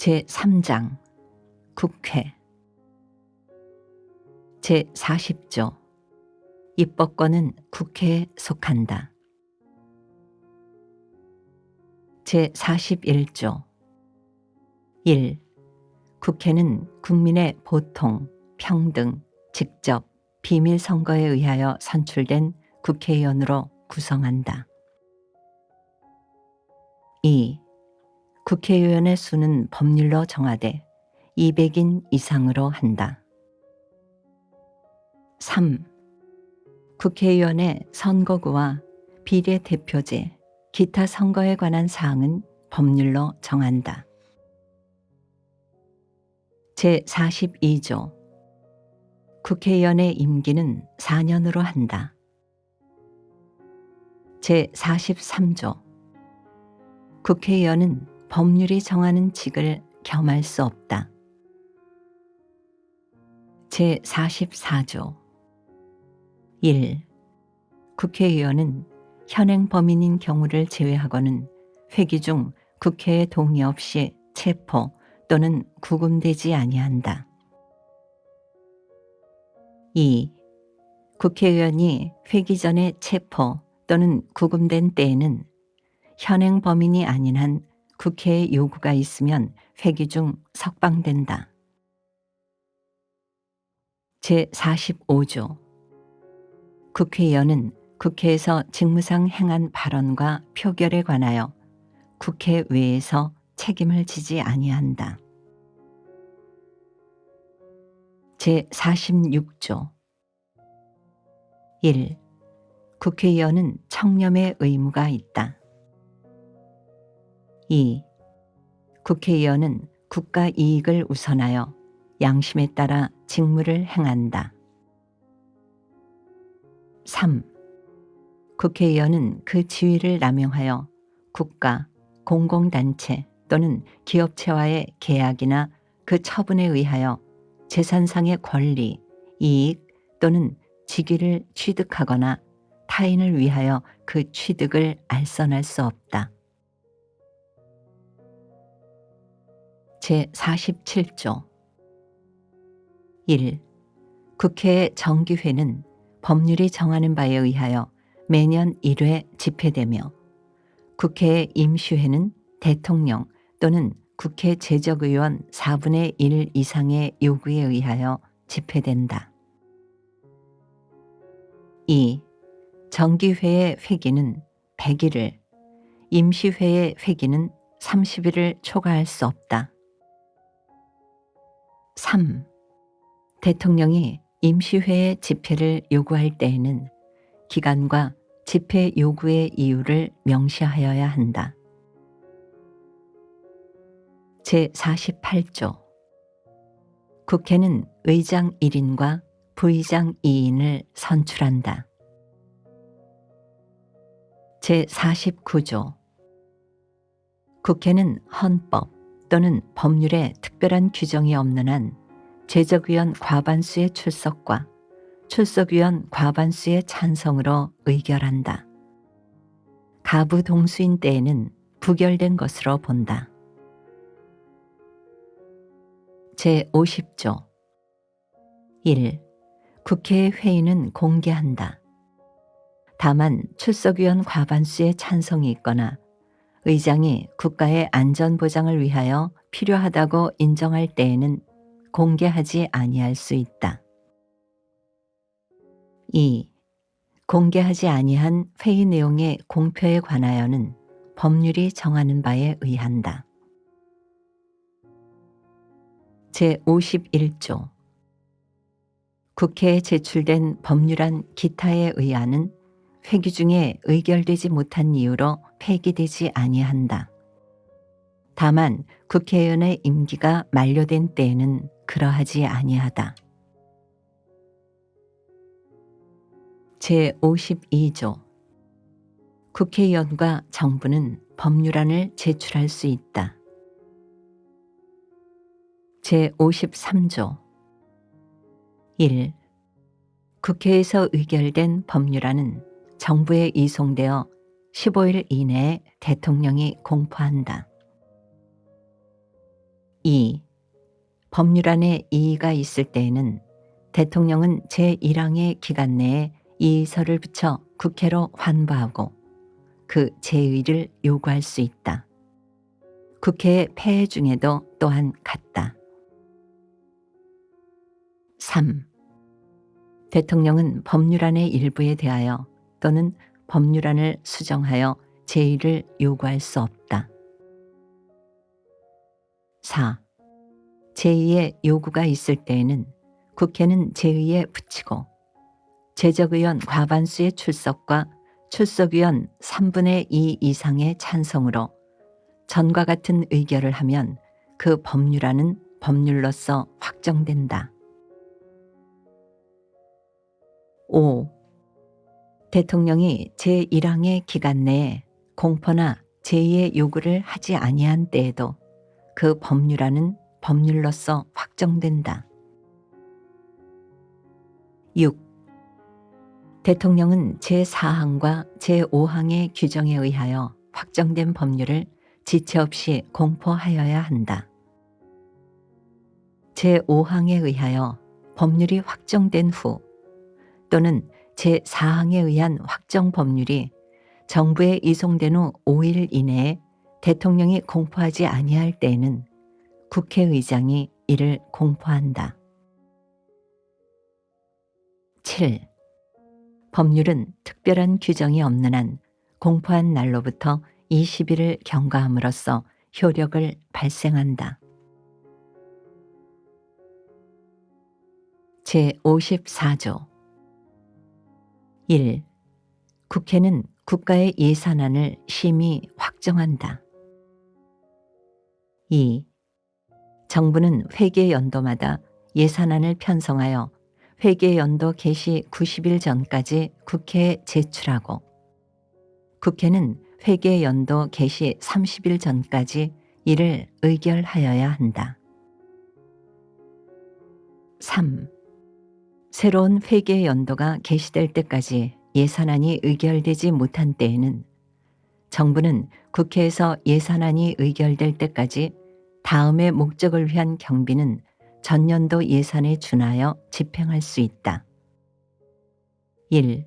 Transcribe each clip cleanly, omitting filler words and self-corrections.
제3장 국회 제40조 입법권은 국회에 속한다. 제41조 1. 국회는 국민의 보통, 평등, 직접, 비밀 선거에 의하여 선출된 국회의원으로 구성한다. 2. 국회의원의 수는 법률로 정하되 200인 이상으로 한다. 3. 국회의원의 선거구와 비례대표제, 기타 선거에 관한 사항은 법률로 정한다. 제42조 국회의원의 임기는 4년으로 한다. 제43조 국회의원은 법률이 정하는 직을 겸할 수 없다. 제44조 1. 국회의원은 현행 범인인 경우를 제외하고는 회기 중 국회의 동의 없이 체포 또는 구금되지 아니한다. 2. 국회의원이 회기 전에 체포 또는 구금된 때에는 현행 범인이 아닌 한 국회의 요구가 있으면 회기 중 석방된다. 제45조 국회의원은 국회에서 직무상 행한 발언과 표결에 관하여 국회 외에서 책임을 지지 아니한다. 제46조 1. 국회의원은 청렴의 의무가 있다. 2. 국회의원은 국가 이익을 우선하여 양심에 따라 직무를 행한다. 3. 국회의원은 그 지위를 남용하여 국가, 공공단체 또는 기업체와의 계약이나 그 처분에 의하여 재산상의 권리, 이익 또는 직위를 취득하거나 타인을 위하여 그 취득을 알선할 수 없다. 제47조 1. 국회의 정기회는 법률이 정하는 바에 의하여 매년 1회 집회되며 국회의 임시회는 대통령 또는 국회 제적의원 4분의 1 이상의 요구에 의하여 집회된다. 2. 정기회의 회기는 100일을, 임시회의 회기는 30일을 초과할 수 없다. 3. 대통령이 임시회의 집회를 요구할 때에는 기간과 집회 요구의 이유를 명시하여야 한다. 제48조 국회는 의장 1인과 부의장 2인을 선출한다. 제49조 국회는 헌법 또는 법률에 특별한 규정이 없는 한 제적위원 과반수의 출석과 출석위원 과반수의 찬성으로 의결한다. 가부동수인 때에는 부결된 것으로 본다. 제50조 1. 국회의 회의는 공개한다. 다만 출석위원 과반수의 찬성이 있거나 의장이 국가의 안전보장을 위하여 필요하다고 인정할 때에는 공개하지 아니할 수 있다. 2. 공개하지 아니한 회의 내용의 공표에 관하여는 법률이 정하는 바에 의한다. 제51조 국회에 제출된 법률안 기타에 의하는 회기 중에 의결되지 못한 이유로 폐기되지 아니한다. 다만 국회의원의 임기가 만료된 때에는 그러하지 아니하다. 제52조 국회의원과 정부는 법률안을 제출할 수 있다. 제53조 1. 국회에서 의결된 법률안은 정부에 이송되어 15일 이내에 대통령이 공포한다. 2. 법률안에 이의가 있을 때에는 대통령은 제1항의 기간 내에 이의서를 붙여 국회로 환부하고 그 제의를 요구할 수 있다. 국회의 폐회 중에도 또한 같다. 3. 대통령은 법률안의 일부에 대하여 또는 법률안을 수정하여 제의를 요구할 수 없다. 4. 제의의 요구가 있을 때에는 국회는 제의에 붙이고 제적의원 과반수의 출석과 출석의원 3분의 2 이상의 찬성으로 전과 같은 의결을 하면 그 법률안은 법률로서 확정된다. 5. 대통령이 제1항의 기간 내에 공포나 제의의 요구를 하지 아니한 때에도 그 법률안은 법률로서 확정된다. 6. 대통령은 제4항과 제5항의 규정에 의하여 확정된 법률을 지체 없이 공포하여야 한다. 제5항에 의하여 법률이 확정된 후 또는 제4항에 의한 확정 법률이 정부에 이송된 후 5일 이내에 대통령이 공포하지 아니할 때에는 국회의장이 이를 공포한다. 7. 법률은 특별한 규정이 없는 한 공포한 날로부터 20일을 경과함으로써 효력을 발생한다. 제54조 1. 국회는 국가의 예산안을 심의 확정한다. 2. 정부는 회계연도마다 예산안을 편성하여 회계연도 개시 90일 전까지 국회에 제출하고 국회는 회계연도 개시 30일 전까지 이를 의결하여야 한다. 3. 새로운 회계연도가 개시될 때까지 예산안이 의결되지 못한 때에는 정부는 국회에서 예산안이 의결될 때까지 다음의 목적을 위한 경비는 전년도 예산에 준하여 집행할 수 있다. 1.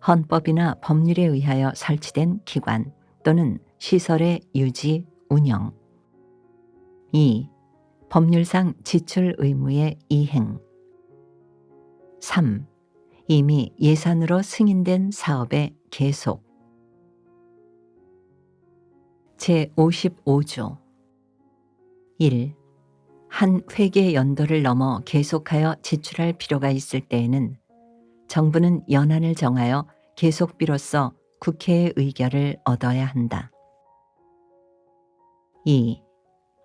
헌법이나 법률에 의하여 설치된 기관 또는 시설의 유지, 운영. 2. 법률상 지출 의무의 이행. 3. 이미 예산으로 승인된 사업의 계속. 제55조 1. 한 회계 연도를 넘어 계속하여 지출할 필요가 있을 때에는 정부는 연한을 정하여 계속비로서 국회의 의결을 얻어야 한다. 2.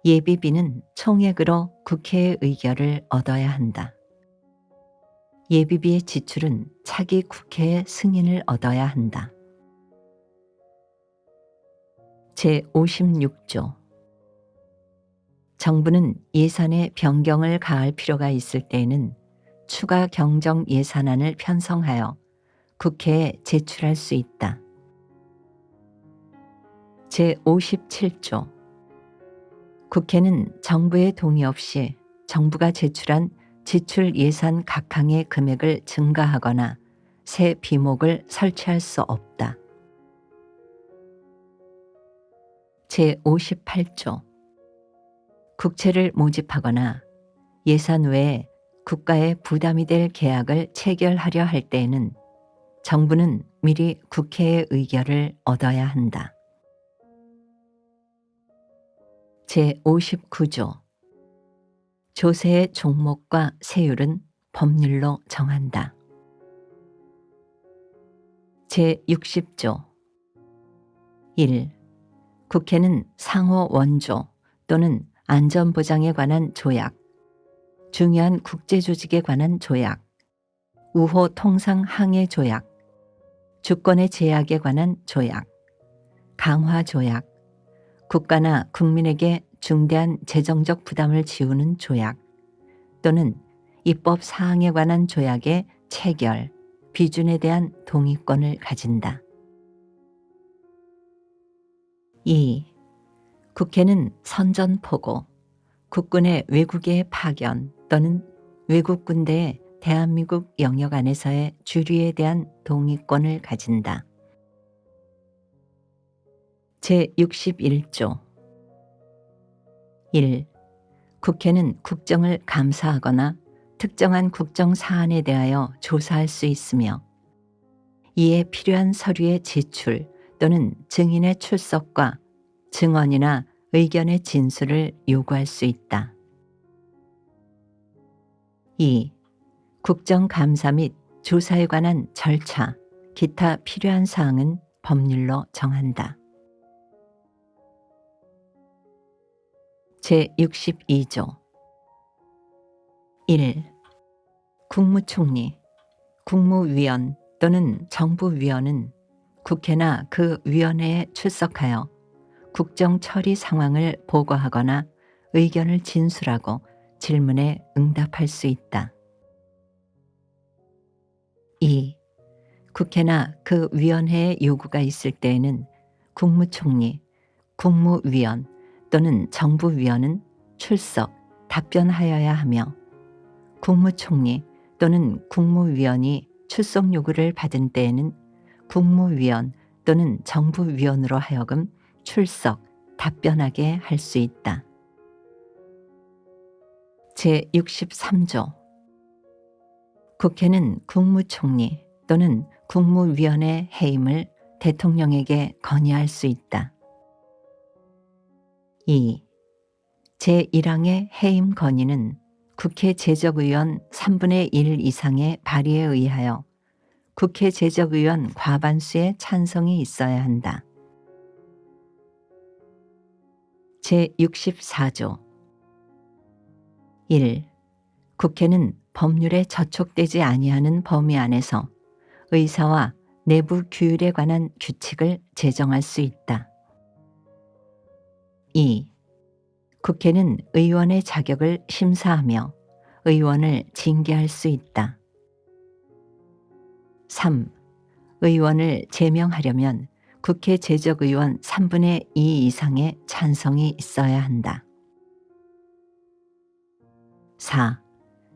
예비비는 총액으로 국회의 의결을 얻어야 한다. 예비비의 지출은 차기 국회의 승인을 얻어야 한다. 제56조 정부는 예산에 변경을 가할 필요가 있을 때에는 추가 경정 예산안을 편성하여 국회에 제출할 수 있다. 제57조 국회는 정부의 동의 없이 정부가 제출한 지출 예산 각 항의 금액을 증가하거나 새 비목을 설치할 수 없다. 제58조 국채를 모집하거나 예산 외에 국가에 부담이 될 계약을 체결하려 할 때에는 정부는 미리 국회의 의결을 얻어야 한다. 제59조 조세의 종목과 세율은 법률로 정한다. 제60조 1. 국회는 상호 원조 또는 안전보장에 관한 조약, 중요한 국제조직에 관한 조약, 우호 통상 항해 조약, 주권의 제약에 관한 조약, 강화 조약, 국가나 국민에게 중대한 재정적 부담을 지우는 조약 또는 입법 사항에 관한 조약의 체결, 비준에 대한 동의권을 가진다. 2. 국회는 선전포고 국군의 외국에 파견 또는 외국 군대의 대한민국 영역 안에서의 주류에 대한 동의권을 가진다. 제61조 1. 국회는 국정을 감사하거나 특정한 국정 사안에 대하여 조사할 수 있으며 이에 필요한 서류의 제출 또는 증인의 출석과 증언이나 의견의 진술을 요구할 수 있다. 2. 국정감사 및 조사에 관한 절차, 기타 필요한 사항은 법률로 정한다. 제62조 1. 국무총리, 국무위원 또는 정부위원은 국회나 그 위원회에 출석하여 국정 처리 상황을 보고하거나 의견을 진술하고 질문에 응답할 수 있다. 2. 국회나 그 위원회의 요구가 있을 때에는 국무총리, 국무위원 또는 정부위원은 출석, 답변하여야 하며 국무총리 또는 국무위원이 출석 요구를 받은 때에는 국무위원 또는 정부위원으로 하여금 출석, 답변하게 할 수 있다. 제63조 국회는 국무총리 또는 국무위원의 해임을 대통령에게 건의할 수 있다. 2. 제1항의 해임 건의는 국회 제적의원 3분의 1 이상의 발의에 의하여 국회 제적의원 과반수의 찬성이 있어야 한다. 제64조 1. 국회는 법률에 저촉되지 아니하는 범위 안에서 의사와 내부 규율에 관한 규칙을 제정할 수 있다. 2. 국회는 의원의 자격을 심사하며 의원을 징계할 수 있다. 3. 의원을 제명하려면 국회 제적의원 3분의 2 이상의 찬성이 있어야 한다. 4.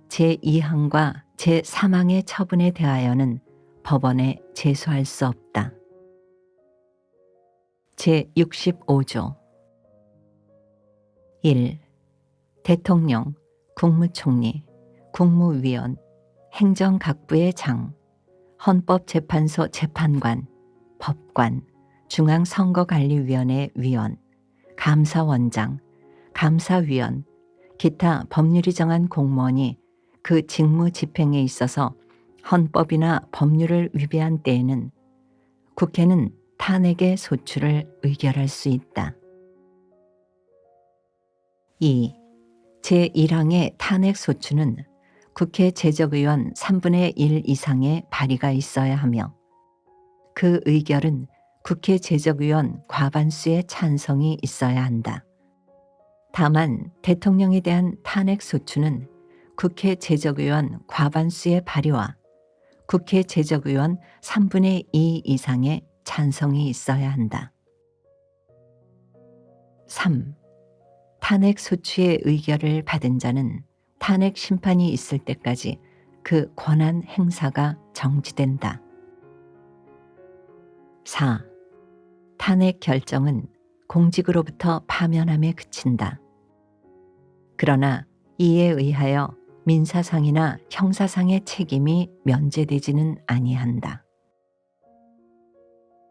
제2항과 제3항의 처분에 대하여는 법원에 제소할 수 없다. 제65조 1. 대통령, 국무총리, 국무위원, 행정각부의 장, 헌법재판소 재판관, 법관, 중앙선거관리위원회 위원, 감사원장, 감사위원, 기타 법률이 정한 공무원이 그 직무 집행에 있어서 헌법이나 법률을 위배한 때에는 국회는 탄핵의 소추를 의결할 수 있다. 2. 제1항의 탄핵 소추는 국회 제적의원 3분의 1 이상의 발의가 있어야 하며 그 의결은 국회 제적의원 과반수의 찬성이 있어야 한다. 다만 대통령에 대한 탄핵 소추는 국회 제적의원 과반수의 발의와 국회 제적의원 3분의 2 이상의 찬성이 있어야 한다. 3. 탄핵 소추의 의결을 받은 자는 탄핵 심판이 있을 때까지 그 권한 행사가 정지된다. 4. 탄핵 결정은 공직으로부터 파면함에 그친다. 그러나 이에 의하여 민사상이나 형사상의 책임이 면제되지는 아니한다.